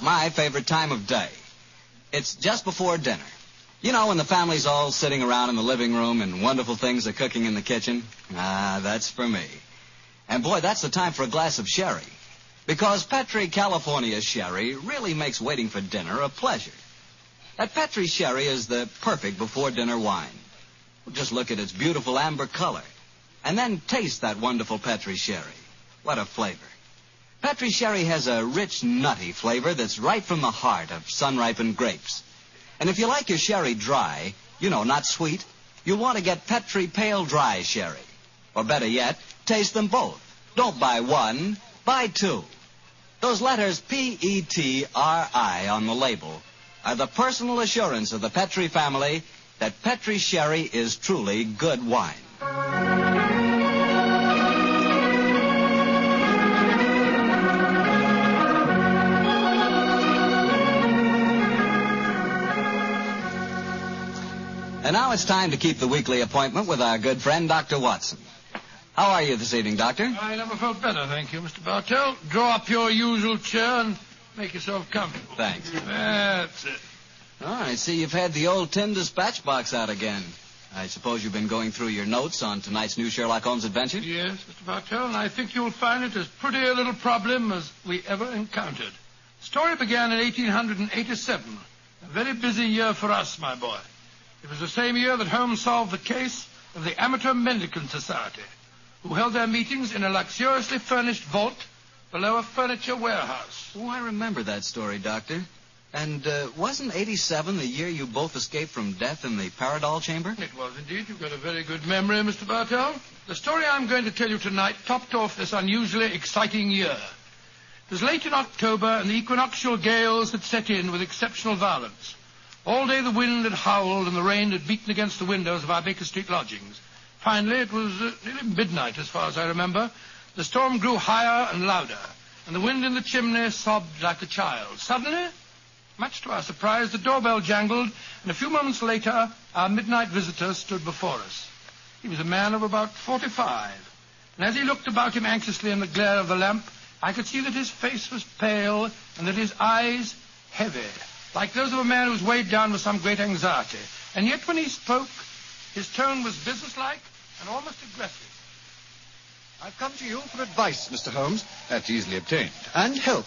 My favorite time of day. It's just before dinner. You know, when the family's all sitting around in the living room and wonderful things are cooking in the kitchen? That's for me. And boy, that's the time for a glass of sherry. Because Petri California sherry really makes waiting for dinner a pleasure. That Petri sherry is the perfect before-dinner wine. Just look at its beautiful amber color. And then taste that wonderful Petri sherry. What a flavor. Petri sherry has a rich, nutty flavor that's right from the heart of sun-ripened grapes. And if you like your sherry dry, you know, not sweet, you'll want to get Petri Pale Dry Sherry. Or better yet, taste them both. Don't buy one, buy two. Those letters P-E-T-R-I on the label are the personal assurance of the Petri family that Petri sherry is truly good wine. And now it's time to keep the weekly appointment with our good friend, Dr. Watson. How are you this evening, Doctor? I never felt better, thank you, Mr. Bartell. Draw up your usual chair and make yourself comfortable. Thanks. That's it. Oh, I see you've had the old tin dispatch box out again. I suppose you've been going through your notes on tonight's new Sherlock Holmes adventure? Yes, Mr. Bartell, and I think you'll find it as pretty a little problem as we ever encountered. The story began in 1887. A very busy year for us, my boy. It was the same year that Holmes solved the case of the Amateur Mendicant Society, who held their meetings in a luxuriously furnished vault below a furniture warehouse. Oh, I remember that story, Doctor. And wasn't 87 the year you both escaped from death in the Paradol chamber? It was indeed. You've got a very good memory, Mr. Bartell. The story I'm going to tell you tonight topped off this unusually exciting year. It was late in October, and the equinoctial gales had set in with exceptional violence. All day the wind had howled and the rain had beaten against the windows of our Baker Street lodgings. Finally, it was nearly midnight, as far as I remember. The storm grew higher and louder, and the wind in the chimney sobbed like a child. Suddenly, much to our surprise, the doorbell jangled, and a few moments later, our midnight visitor stood before us. He was a man of about 45, and as he looked about him anxiously in the glare of the lamp, I could see that his face was pale and that his eyes heavy, like those of a man who was weighed down with some great anxiety. And yet when he spoke, his tone was businesslike and almost aggressive. I've come to you for advice, Mr. Holmes. That's easily obtained. And help.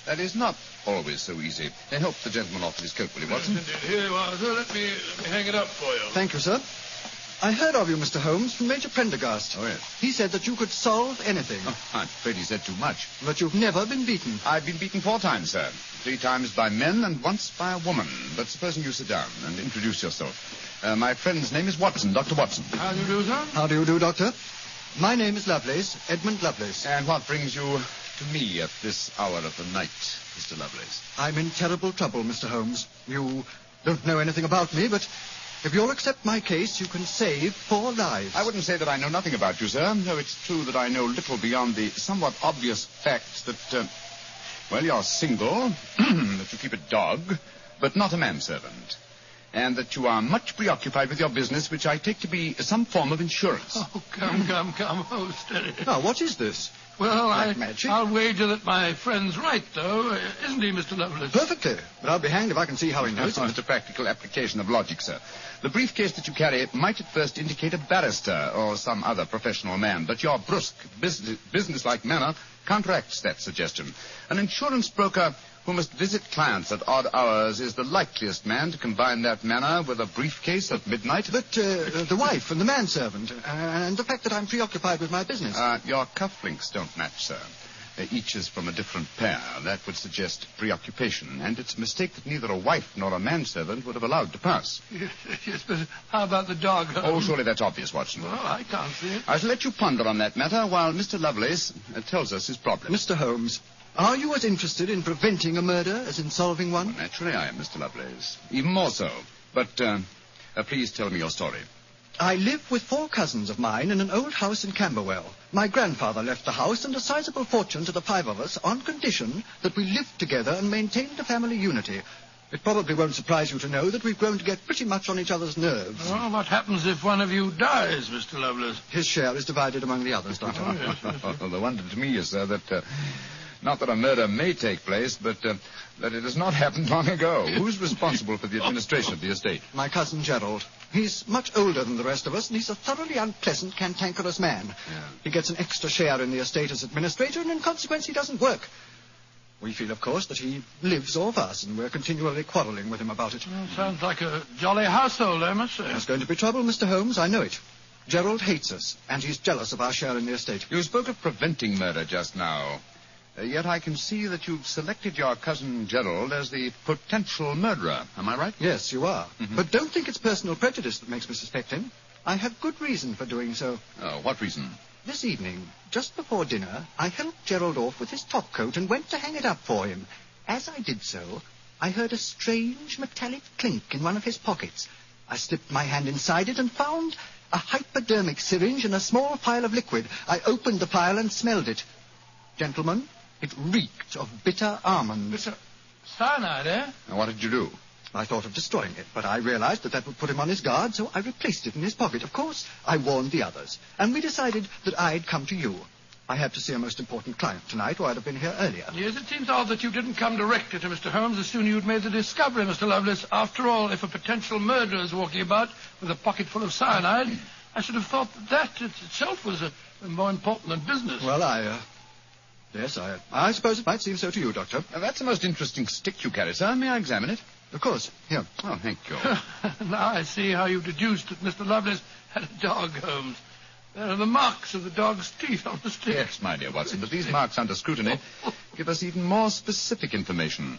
That is not always so easy. Help the gentleman off with his coat, will you, Watson? Yes, indeed. Here you are, sir. Let me hang it up for you. Thank you, sir. I heard of you, Mr. Holmes, from Major Prendergast. Oh, yes. He said that you could solve anything. Oh, I'm afraid he said too much. But you've never been beaten. I've been beaten 4 times, sir. 3 times by men and once by a woman. But supposing you sit down and introduce yourself. My friend's name is Watson, Dr. Watson. How do you do, sir? How do you do, Doctor? My name is Lovelace, Edmund Lovelace. And what brings you to me at this hour of the night, Mr. Lovelace? I'm in terrible trouble, Mr. Holmes. You don't know anything about me, but if you'll accept my case, you can save 4 lives. I wouldn't say that I know nothing about you, sir. Though it's true that I know little beyond the somewhat obvious fact that, you're single, that you keep a dog, but not a manservant, and that you are much preoccupied with your business, which I take to be some form of insurance. Oh, come. Oh, steady. Now, what is this? Well, magic? I'll wager that my friend's right, though. Isn't he, Mr. Lovelace? Perfectly. But I'll be hanged if I can see how he knows It's a practical application of logic, sir. The briefcase that you carry might at first indicate a barrister or some other professional man, but your brusque, business-like manner counteracts that suggestion. An insurance broker who must visit clients at odd hours is the likeliest man to combine that manner with a briefcase at midnight. But the wife and the manservant, and the fact that I'm preoccupied with my business. Your cufflinks don't match, sir. Each is from a different pair. That would suggest preoccupation, and it's a mistake that neither a wife nor a manservant would have allowed to pass. Yes, but how about the dog? Oh, surely that's obvious, Watson. Well, I can't see it. I shall let you ponder on that matter while Mr. Lovelace tells us his problem. Mr. Holmes, are you as interested in preventing a murder as in solving one? Well, naturally I am, Mr. Lovelace. Even more so. But please tell me your story. I live with 4 cousins of mine in an old house in Camberwell. My grandfather left the house and a sizable fortune to the 5 of us on condition that we lived together and maintained a family unity. It probably won't surprise you to know that we've grown to get pretty much on each other's nerves. Well, what happens if one of you dies, Mr. Lovelace? His share is divided among the others, Doctor. Oh, yes. Well, the wonder to me is, sir, that Not that a murder may take place, but that it has not happened long ago. Who's responsible for the administration of the estate? My cousin Gerald. He's much older than the rest of us, and he's a thoroughly unpleasant, cantankerous man. Yeah. He gets an extra share in the estate as administrator, and in consequence he doesn't work. We feel, of course, that he lives off us, and we're continually quarrelling with him about it. Well, sounds like a jolly household, I must say. There's going to be trouble, Mr. Holmes, I know it. Gerald hates us, and he's jealous of our share in the estate. You spoke of preventing murder just now. Yet I can see that you've selected your cousin Gerald as the potential murderer. Am I right? Yes, you are. But don't think it's personal prejudice that makes me suspect him. I have good reason for doing so. Oh, what reason? This evening, just before dinner, I helped Gerald off with his top coat and went to hang it up for him. As I did so, I heard a strange metallic clink in one of his pockets. I slipped my hand inside it and found a hypodermic syringe and a small phial of liquid. I opened the phial and smelled it. Gentlemen, it reeked of bitter almonds. Bitter cyanide, eh? Now, what did you do? I thought of destroying it, but I realized that would put him on his guard, so I replaced it in his pocket. Of course, I warned the others, and we decided that I'd come to you. I had to see a most important client tonight, or I'd have been here earlier. Yes, it seems odd that you didn't come directly to Mr. Holmes as soon as you'd made the discovery, Mr. Lovelace. After all, if a potential murderer is walking about with a pocket full of cyanide, I should have thought that itself was more important than business. Well, Yes, I suppose it might seem so to you, Doctor. Now, that's a most interesting stick you carry, sir. May I examine it? Of course. Here. Oh, thank you. Now I see how you deduced that Mr. Lovelace had a dog, Holmes. There are the marks of the dog's teeth on the stick. Yes, my dear Watson, but these marks under scrutiny give us even more specific information.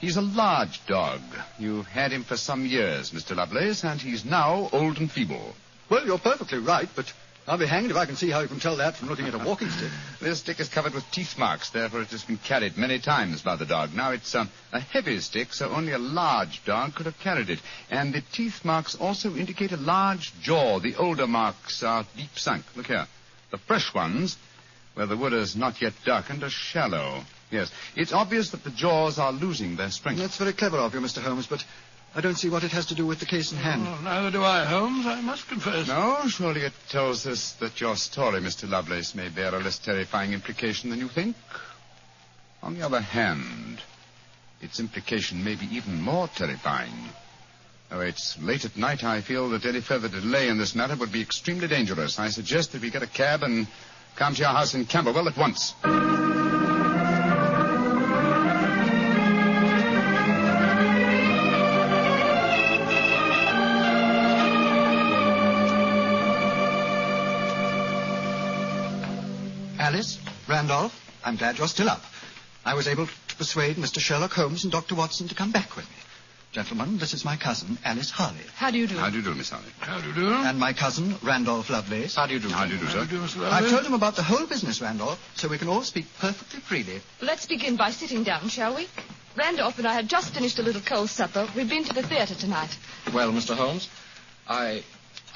He's a large dog. You've had him for some years, Mr. Lovelace, and he's now old and feeble. Well, you're perfectly right, but I'll be hanged if I can see how you can tell that from looking at a walking stick. This stick is covered with teeth marks, therefore it has been carried many times by the dog. Now, it's a heavy stick, so only a large dog could have carried it. And the teeth marks also indicate a large jaw. The older marks are deep sunk. Look here. The fresh ones, where the wood is not yet darkened, are shallow. Yes, it's obvious that the jaws are losing their strength. That's very clever of you, Mr. Holmes, but I don't see what it has to do with the case in hand. Well, neither do I, Holmes, I must confess. No, surely it tells us that your story, Mr. Lovelace, may bear a less terrifying implication than you think. On the other hand, its implication may be even more terrifying. Though it's late at night, I feel that any further delay in this matter would be extremely dangerous. I suggest that we get a cab and come to your house in Camberwell at once. Alice, Randolph, I'm glad you're still up. I was able to persuade Mr. Sherlock Holmes and Dr. Watson to come back with me. Gentlemen, this is my cousin, Alice Harley. How do you do? How do you do, Miss Harley? How do you do? And my cousin, Randolph Lovelace. How do you do? How do you do, sir? How do you do, Mr. I've Lovelace? told him about the whole business, Randolph, so we can all speak perfectly freely. Let's begin by sitting down, shall we? Randolph and I have just finished a little cold supper. We've been to the theater tonight. Well, Mr. Holmes, I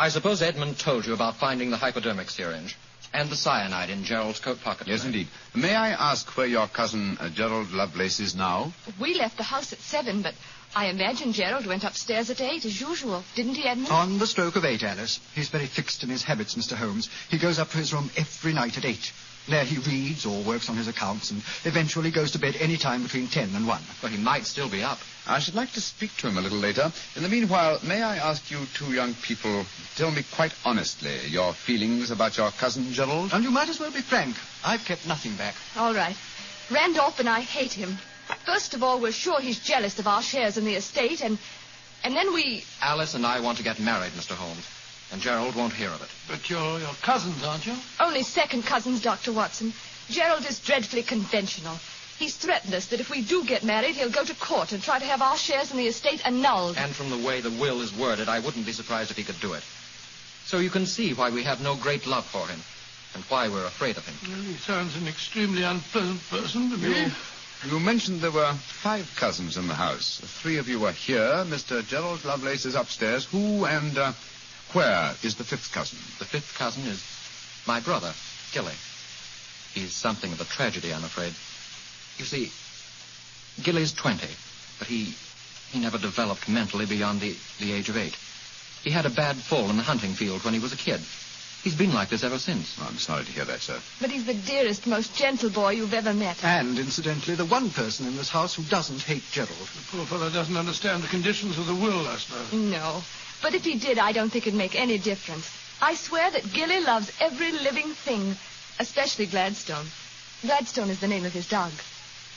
suppose Edmund told you about finding the hypodermic syringe and the cyanide in Gerald's coat pocket. Yes, tonight. indeed. May I ask where your cousin Gerald Lovelace is now? We left the house at 7, but I imagine Gerald went upstairs at 8, as usual. Didn't he, Edmund? On the stroke of 8, Alice. He's very fixed in his habits, Mr. Holmes. He goes up to his room every night at 8. There he reads or works on his accounts and eventually goes to bed any time between 10 and 1. Well, he might still be up. I should like to speak to him a little later. In the meanwhile, may I ask you two young people, tell me quite honestly your feelings about your cousin Gerald? And you might as well be frank. I've kept nothing back. All right. Randolph and I hate him. First of all, we're sure he's jealous of our shares in the estate, and then we... Alice and I want to get married, Mr. Holmes, and Gerald won't hear of it. But you're cousins, aren't you? Only second cousins, Dr. Watson. Gerald is dreadfully conventional. He's threatened us that if we do get married, he'll go to court and try to have our shares in the estate annulled. And from the way the will is worded, I wouldn't be surprised if he could do it. So you can see why we have no great love for him, and why we're afraid of him. Well, he sounds an extremely unpleasant person to me. You mentioned there were 5 cousins in the house. 3 of you were here. Mr. Gerald Lovelace is upstairs. Who and where is the 5th cousin? The 5th cousin is my brother, Gilly. He's something of a tragedy, I'm afraid. You see, Gilly's 20, but he never developed mentally beyond the age of 8. He had a bad fall in the hunting field when he was a kid. He's been like this ever since. Oh, I'm sorry to hear that, sir. But he's the dearest, most gentle boy you've ever met. And, incidentally, the one person in this house who doesn't hate Gerald. The poor fellow doesn't understand the conditions of the will, I suppose. No. But if he did, I don't think it'd make any difference. I swear that Gilly loves every living thing, especially Gladstone. Gladstone is the name of his dog.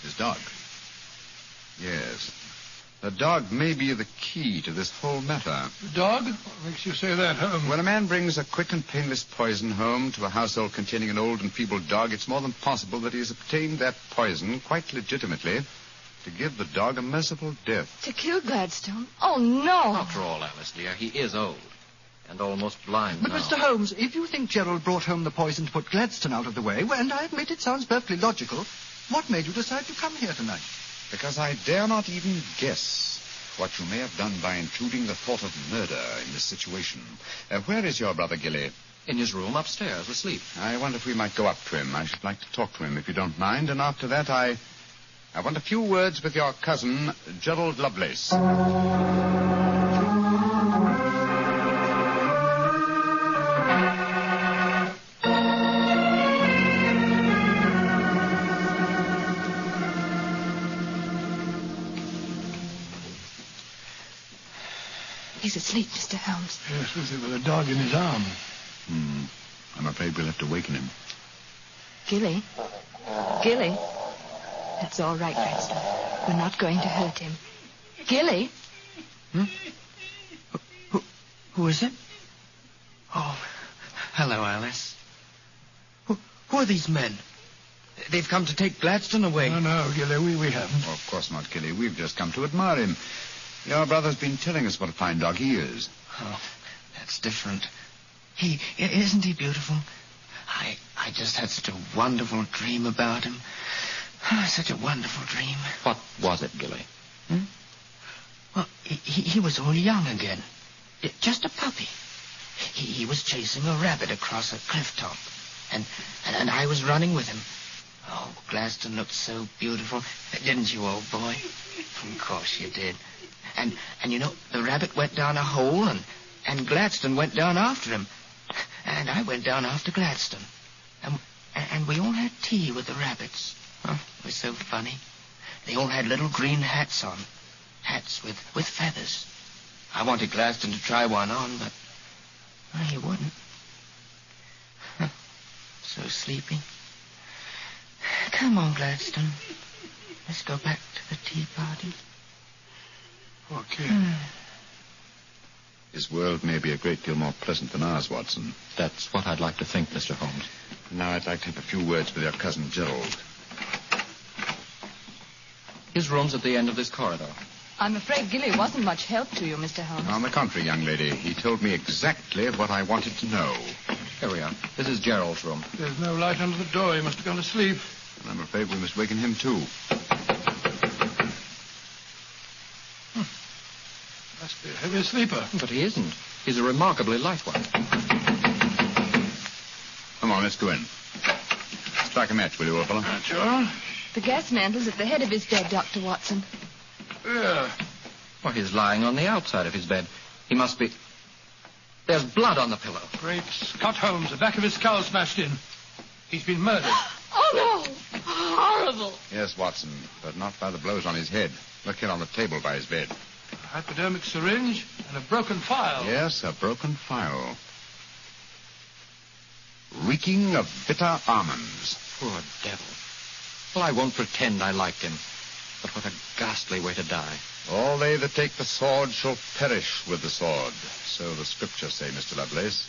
His dog? Yes. The dog may be the key to this whole matter. The dog? What makes you say that, Holmes? When a man brings a quick and painless poison home to a household containing an old and feeble dog, it's more than possible that he has obtained that poison quite legitimately to give the dog a merciful death. To kill Gladstone? Oh, no. After all, Alice, dear, he is old and almost blind But, now. Mr. Holmes, if you think Gerald brought home the poison to put Gladstone out of the way, and I admit it sounds perfectly logical, what made you decide to come here tonight? Because I dare not even guess what you may have done by intruding the thought of murder in this situation. Where is your brother Gilly? In his room upstairs, asleep. I wonder if we might go up to him. I should like to talk to him, if you don't mind. And after that, I want a few words with your cousin, Gerald Lovelace. He's asleep, Mr. Holmes. Yes, with a dog in his arm. I'm afraid we'll have to waken him. Gilly? Gilly? That's all right, Gladstone. We're not going to hurt him. Gilly? Who is it? Oh, hello, Alice. Who are these men? They've come to take Gladstone away. No, Gilly, we haven't. Oh, of course not, Gilly. We've just come to admire him. Your brother's been telling us what a fine dog he is. Oh, that's different. Isn't he beautiful? I just had such a wonderful dream about him. Such a wonderful dream. What was it, Gilly? Well, he was all young again. Just a puppy. He was chasing a rabbit across a cliff top. And I was running with him. Oh, Gladstone looked so beautiful. Didn't you, old boy? Of course you did. And you know, the rabbit went down a hole, and Gladstone went down after him. And I went down after Gladstone. And we all had tea with the rabbits. Oh, it was so funny. They all had little green hats on. Hats with feathers. I wanted Gladstone to try one on, but he wouldn't. So sleepy. Come on, Gladstone. Let's go back to the tea party. Okay. His world may be a great deal more pleasant than ours, Watson. That's what I'd like to think, Mr. Holmes. Now I'd like to have a few words with your cousin Gerald. His room's at the end of this corridor. I'm afraid Gilly wasn't much help to you, Mr. Holmes. On the contrary, young lady, he told me exactly what I wanted to know. Here we are. This is Gerald's room. There's no light under the door. He must have gone to sleep. And I'm afraid we must waken him, too. Must be a heavy sleeper. But he isn't. He's a remarkably light one. Come on, let's go in. Strike a match, will you, old fellow? Sure. The gas mantle's at the head of his bed, Dr. Watson. Yeah. Well, he's lying on the outside of his bed. He must be... There's blood on the pillow. Great Scott, Holmes. The back of his skull smashed in. He's been murdered. Oh, no. Horrible. Yes, Watson, but not by the blows on his head. Look here on the table by his bed. A hypodermic syringe and a broken file. Yes, a broken file. Reeking of bitter almonds. Poor devil. Well, I won't pretend I liked him. But what a ghastly way to die. All they that take the sword shall perish with the sword. So the scriptures say, Mr. Lovelace.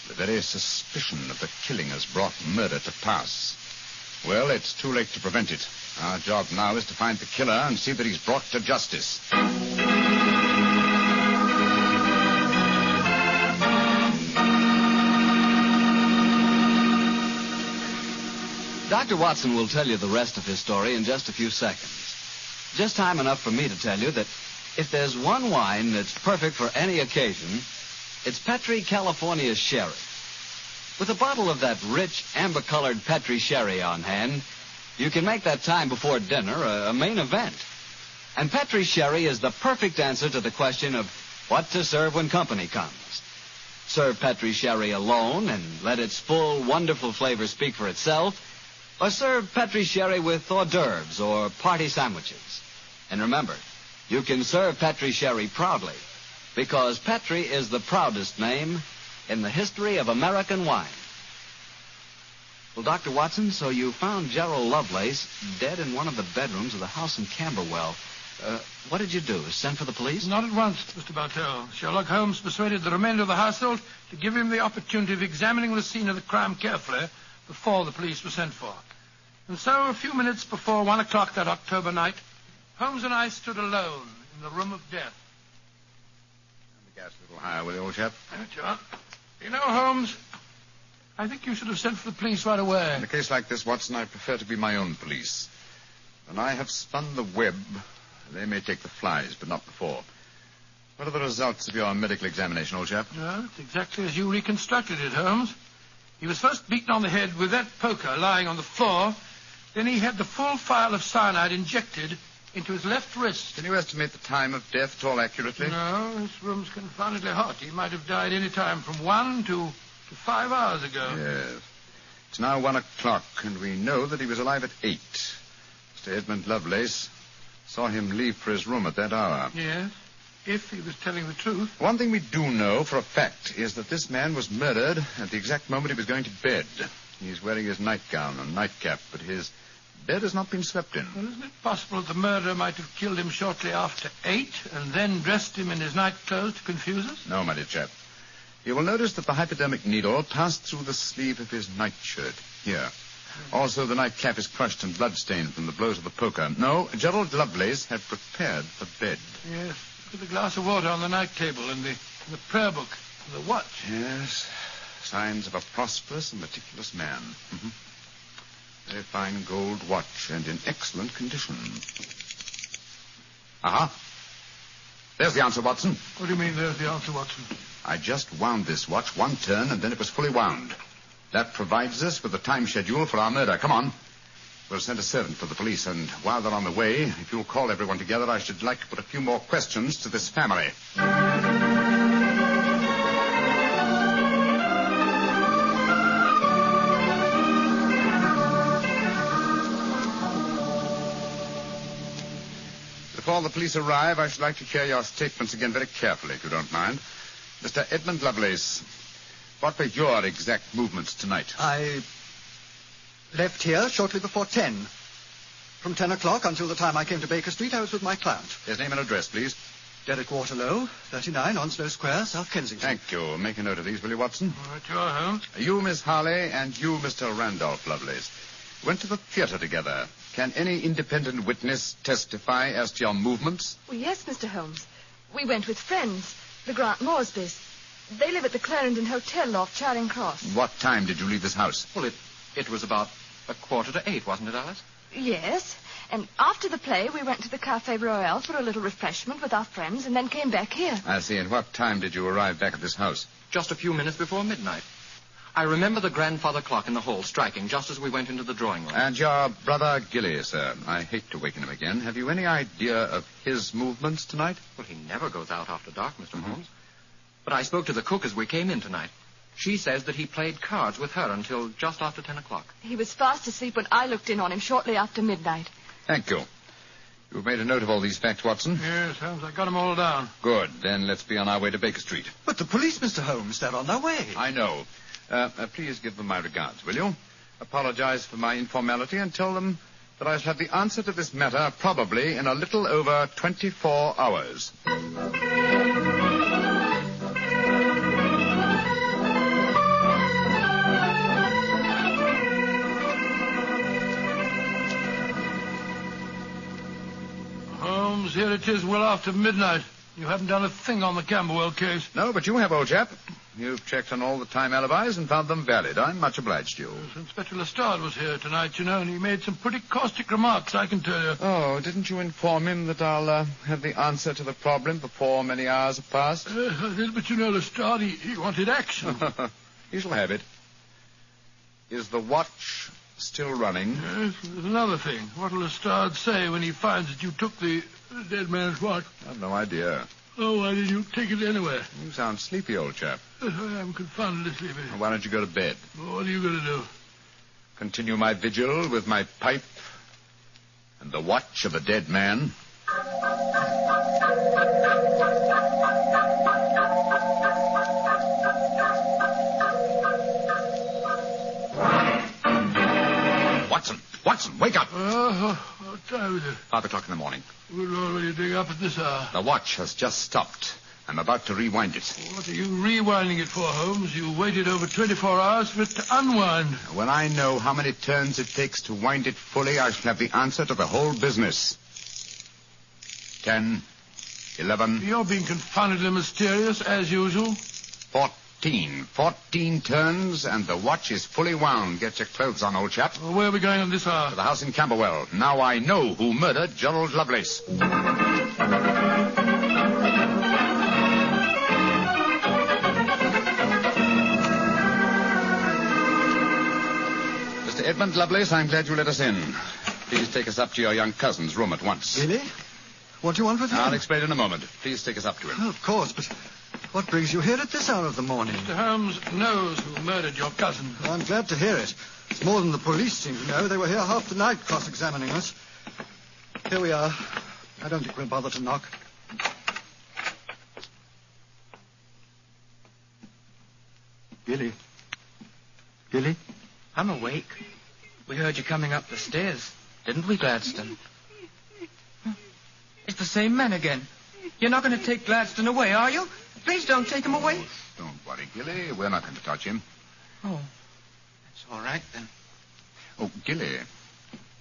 The very suspicion of the killing has brought murder to pass. Well, it's too late to prevent it. Our job now is to find the killer and see that he's brought to justice. Dr. Watson will tell you the rest of his story in just a few seconds. Just time enough for me to tell you that if there's one wine that's perfect for any occasion, it's Petri California Sherry. With a bottle of that rich, amber-colored Petri Sherry on hand, you can make that time before dinner a main event. And Petri Sherry is the perfect answer to the question of what to serve when company comes. Serve Petri sherry alone and let its full, wonderful flavor speak for itself, or serve Petri sherry with hors d'oeuvres or party sandwiches. And remember, you can serve Petri sherry proudly, because Petri is the proudest name in the history of American wine. Well, Dr. Watson, so you found Gerald Lovelace dead in one of the bedrooms of the house in Camberwell. What did you do? Send for the police? Not at once, Mr. Bartell. Sherlock Holmes persuaded the remainder of the household to give him the opportunity of examining the scene of the crime carefully before the police were sent for. And so, a few minutes before 1 o'clock that October night, Holmes and I stood alone in the room of death. Turn the gas a little higher, will you, old chap? John. You know, Holmes, I think you should have sent for the police right away. In a case like this, Watson, I prefer to be my own police. When I have spun the web, they may take the flies, but not before. What are the results of your medical examination, old chap? Well, it's exactly as you reconstructed it, Holmes. He was first beaten on the head with that poker lying on the floor. Then he had the full phial of cyanide injected into his left wrist. Can you estimate the time of death at all accurately? No, this room's confoundedly hot. He might have died any time from 1 to 5 hours ago. Yes. It's now 1 o'clock, and we know that he was alive at 8. Mr. Edmund Lovelace saw him leave for his room at that hour. Yes, if he was telling the truth. One thing we do know for a fact is that this man was murdered at the exact moment he was going to bed. He's wearing his nightgown and nightcap, but his bed has not been slept in. Well, isn't it possible that the murderer might have killed him shortly after 8 and then dressed him in his nightclothes to confuse us? No, my dear chap. You will notice that the hypodermic needle passed through the sleeve of his nightshirt. Here. Also, the nightcap is crushed and bloodstained from the blows of the poker. No, Gerald Lovelace had prepared for bed. Yes. Look at the glass of water on the night table and the prayer book and the watch. Yes. Signs of a prosperous and meticulous man. Mm-hmm. Very fine gold watch and in excellent condition. Aha. There's the answer, Watson. What do you mean, there's the answer, Watson? I just wound this watch one turn, and then it was fully wound. That provides us with the time schedule for our murder. Come on. We'll send a servant for the police, and while they're on the way, if you'll call everyone together, I should like to put a few more questions to this family. Before the police arrive, I should like to hear your statements again very carefully, if you don't mind. Mr. Edmund Lovelace, what were your exact movements tonight? I left here shortly before 10. From 10 o'clock until the time I came to Baker Street, I was with my client. His name and address, please. Derek Waterlow, 39 Onslow Square, South Kensington. Thank you. Make a note of these, will you, Watson? All right, you are, Holmes. You, Miss Harley, and you, Mr. Randolph Lovelace, went to the theater together. Can any independent witness testify as to your movements? Well, yes, Mr. Holmes. We went with friends, the Grant Moresbys. They live at the Clarendon Hotel off Charing Cross. What time did you leave this house? Well, it was about 7:45, wasn't it, Alice? Yes, and after the play, we went to the Café Royal for a little refreshment with our friends and then came back here. I see. And what time did you arrive back at this house? Just a few minutes before midnight. I remember the grandfather clock in the hall striking just as we went into the drawing room. And your brother Gilly, sir. I hate to waken him again. Have you any idea of his movements tonight? Well, he never goes out after dark, Mr. Holmes. But I spoke to the cook as we came in tonight. She says that he played cards with her until just after 10 o'clock. He was fast asleep when I looked in on him shortly after midnight. Thank you. You've made a note of all these facts, Watson? Yes, Holmes, I got them all down. Good. Then let's be on our way to Baker Street. But the police, Mr. Holmes, they're on their way. I know. Please give them my regards, will you? Apologize for my informality and tell them that I shall have the answer to this matter probably in a little over 24 hours. Holmes, here it is well after midnight. You haven't done a thing on the Camberwell case. No, but you have, old chap. You've checked on all the time alibis and found them valid. I'm much obliged to you. Inspector Lestrade was here tonight, you know, and he made some pretty caustic remarks, I can tell you. Oh, didn't you inform him that I'll have the answer to the problem before many hours have passed? I did, but you know, Lestrade, he wanted action. You shall have it. Is the watch still running? Yes, there's another thing. What'll Lestrade say when he finds that you took the dead man's watch? I've no idea. Oh, why didn't you take it anywhere? You sound sleepy, old chap. Yes, I am confoundedly sleepy. Why don't you go to bed? What are you going to do? Continue my vigil with my pipe and the watch of a dead man. Watson, wake up! What time is it? 5 o'clock in the morning. We're already doing up at this hour. The watch has just stopped. I'm about to rewind it. What are you rewinding it for, Holmes? You waited over 24 hours for it to unwind. When I know how many turns it takes to wind it fully, I shall have the answer to the whole business. 10, 11... You're being confoundedly mysterious, as usual. 14 turns, and the watch is fully wound. Get your clothes on, old chap. Well, where are we going on this hour? To the house in Camberwell. Now I know who murdered Gerald Lovelace. Mr. Edmund Lovelace, I'm glad you let us in. Please take us up to your young cousin's room at once. Really? What do you want with him? I'll explain in a moment. Please take us up to him. Oh, of course, but what brings you here at this hour of the morning? Mr. Holmes knows who murdered your cousin. Well, I'm glad to hear it. It's more than the police seem to know. They were here half the night cross-examining us. Here we are. I don't think we'll bother to knock. Gilly? Gilly? I'm awake. We heard you coming up the stairs, didn't we, Gladstone? It's the same man again. You're not going to take Gladstone away, are you? Please don't take him away. Don't worry, Gilly. We're not going to touch him. Oh, that's all right, then. Oh, Gilly,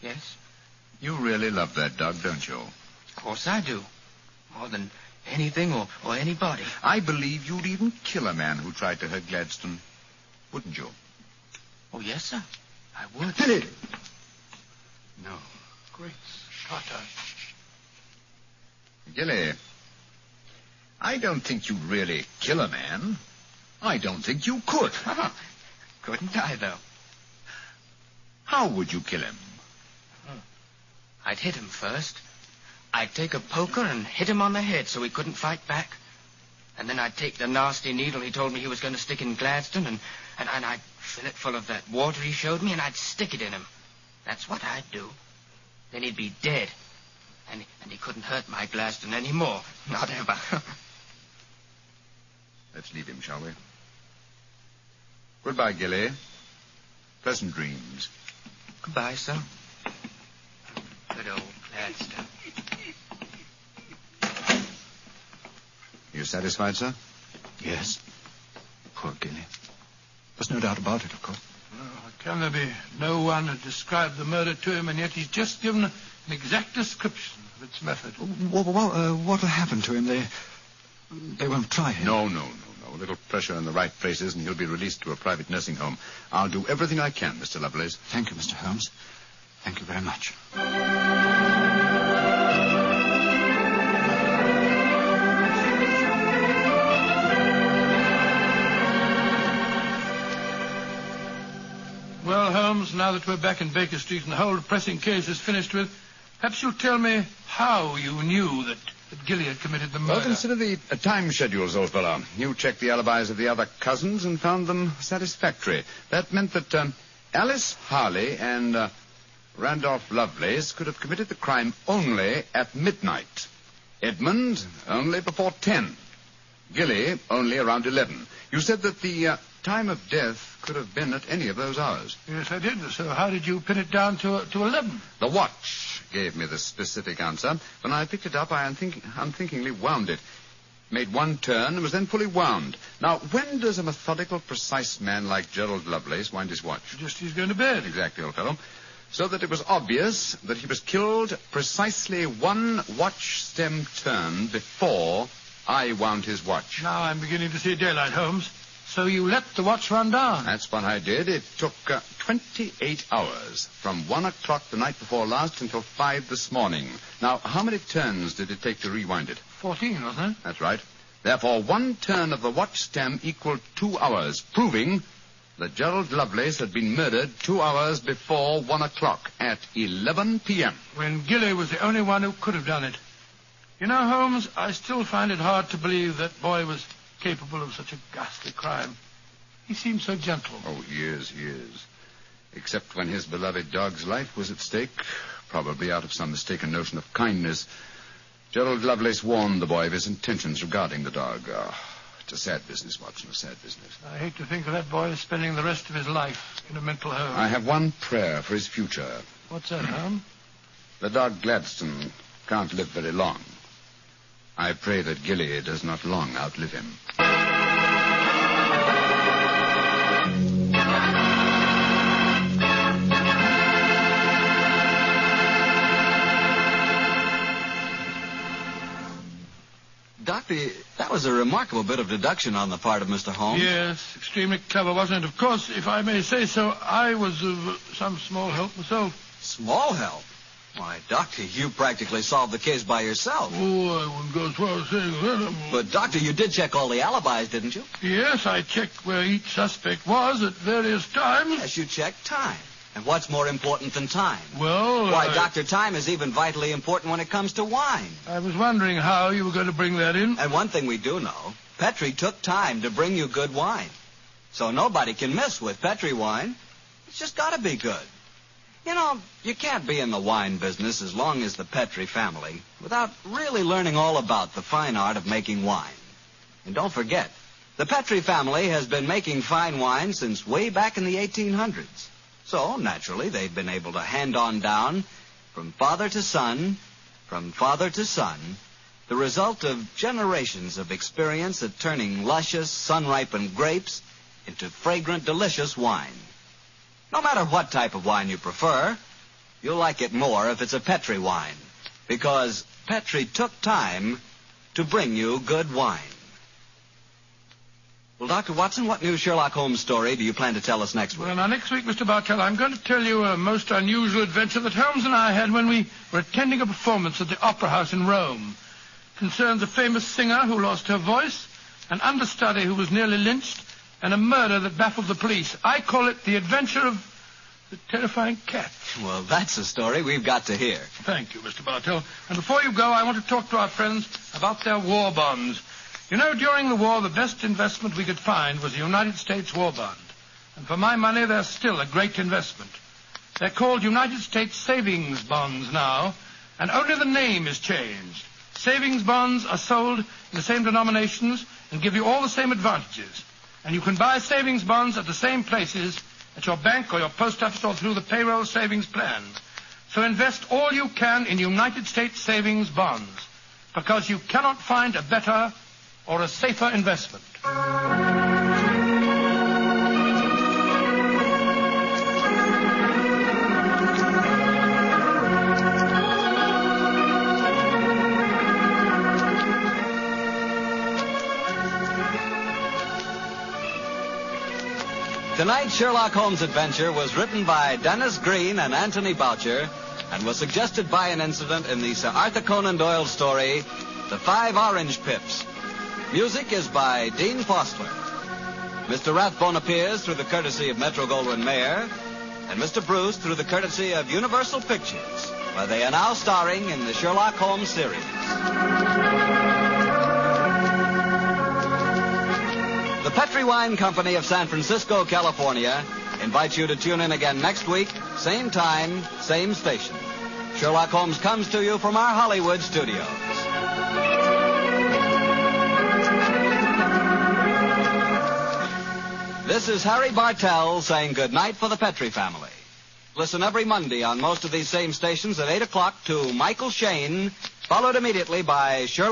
Yes, you really love that dog, don't you? of course I do. More than anything or anybody. I believe you'd even kill a man who tried to hurt Gladstone. Wouldn't you? Oh, yes, sir. I would. Gilly! No. Great Scott. Gilly, I don't think you'd really kill a man. I don't think you could. Couldn't I, though? How would you kill him? I'd hit him first. I'd take a poker and hit him on the head so he couldn't fight back. And then I'd take the nasty needle he told me he was going to stick in Gladstone, and I'd fill it full of that water he showed me, and I'd stick it in him. That's what I'd do. Then he'd be dead. And he couldn't hurt my Gladstone anymore. Not ever. Let's leave him, shall we? Goodbye, Gilly. Pleasant dreams. Goodbye, sir. Good old Gladstone. You satisfied, sir? Yes. Poor Gilly. There's no doubt about it, of course. Can there be no one to describe the murder to him, and yet he's just given an exact description of its method? What'll happen to him? They won't try him. No. A little pressure in the right places, and he'll be released to a private nursing home. I'll do everything I can, Mr. Lovelace. Thank you, Mr. Holmes. Thank you very much. Well, Holmes, now that we're back in Baker Street and the whole pressing case is finished with, perhaps you'll tell me how you knew that Gilly had committed the murder. Well, consider the time schedules, old fellow. You checked the alibis of the other cousins and found them satisfactory. That meant that Alice Harley and Randolph Lovelace could have committed the crime only at midnight. Edmund only before 10. Gilly only around 11. You said that the time of death could have been at any of those hours. Yes, I did. So how did you pin it down to 11? The watch gave me the specific answer. When I picked it up, I unthinkingly wound it. Made one turn and was then fully wound. Now, when does a methodical, precise man like Gerald Lovelace wind his watch? Just as he's going to bed. Exactly, old fellow. So that it was obvious that he was killed precisely one watch stem turn before I wound his watch. Now I'm beginning to see daylight, Holmes. So you let the watch run down? That's what I did. It took 28 hours from 1 o'clock the night before last until 5 this morning. Now, how many turns did it take to rewind it? 14, wasn't it? That's right. Therefore, one turn of the watch stem equaled 2 hours, proving that Gerald Lovelace had been murdered 2 hours before 1 o'clock at 11 p.m. When Gilly was the only one who could have done it. You know, Holmes, I still find it hard to believe that boy was capable of such a ghastly crime. He seemed so gentle. Oh, he is. Except when his beloved dog's life was at stake, probably out of some mistaken notion of kindness. Gerald Lovelace warned the boy of his intentions regarding the dog. It's a sad business, Watson, a sad business. I hate to think of that boy spending the rest of his life in a mental home. I have one prayer for his future. What's that, Holmes? The dog Gladstone can't live very long. I pray that Gilly does not long outlive him. Doctor, that was a remarkable bit of deduction on the part of Mr. Holmes. Yes, extremely clever, wasn't it? Of course, if I may say so, I was of some small help myself. Small help? Why, Doctor, you practically solved the case by yourself. Oh, I wouldn't go as far as saying that. But, Doctor, you did check all the alibis, didn't you? Yes, I checked where each suspect was at various times. Yes, you checked time. And what's more important than time? Well, Why, Doctor, time is even vitally important when it comes to wine. I was wondering how you were going to bring that in. And one thing we do know, Petri took time to bring you good wine. So nobody can miss with Petri wine. It's just got to be good. You know, you can't be in the wine business as long as the Petri family without really learning all about the fine art of making wine. And don't forget, the Petri family has been making fine wine since way back in the 1800s. So, naturally, they've been able to hand on down, from father to son, the result of generations of experience at turning luscious, sun-ripened grapes into fragrant, delicious wine. No matter what type of wine you prefer, you'll like it more if it's a Petri wine, because Petri took time to bring you good wine. Well, Dr. Watson, what new Sherlock Holmes story do you plan to tell us next week? Well, now, next week, Mr. Bartell, I'm going to tell you a most unusual adventure that Holmes and I had when we were attending a performance at the Opera House in Rome. It concerns a famous singer who lost her voice, an understudy who was nearly lynched, and a murder that baffled the police. I call it The Adventure of the Terrifying Cat. Well, that's a story we've got to hear. Thank you, Mr. Bartell. And before you go, I want to talk to our friends about their war bonds. You know, during the war, the best investment we could find was the United States war bond. And for my money, they're still a great investment. They're called United States savings bonds now, and only the name is changed. Savings bonds are sold in the same denominations and give you all the same advantages. And you can buy savings bonds at the same places at your bank or your post office or through the payroll savings plan. So invest all you can in United States savings bonds, because you cannot find a better or a safer investment. Tonight's Sherlock Holmes adventure was written by Dennis Green and Anthony Boucher and was suggested by an incident in the Sir Arthur Conan Doyle story, The 5 Orange Pips. Music is by Dean Fostler. Mr. Rathbone appears through the courtesy of Metro-Goldwyn-Mayer, and Mr. Bruce through the courtesy of Universal Pictures, where they are now starring in the Sherlock Holmes series. The Petri Wine Company of San Francisco, California, invites you to tune in again next week, same time, same station. Sherlock Holmes comes to you from our Hollywood studios. This is Harry Bartell saying good night for the Petri family. Listen every Monday on most of these same stations at 8 o'clock to Michael Shayne, followed immediately by Sherlock.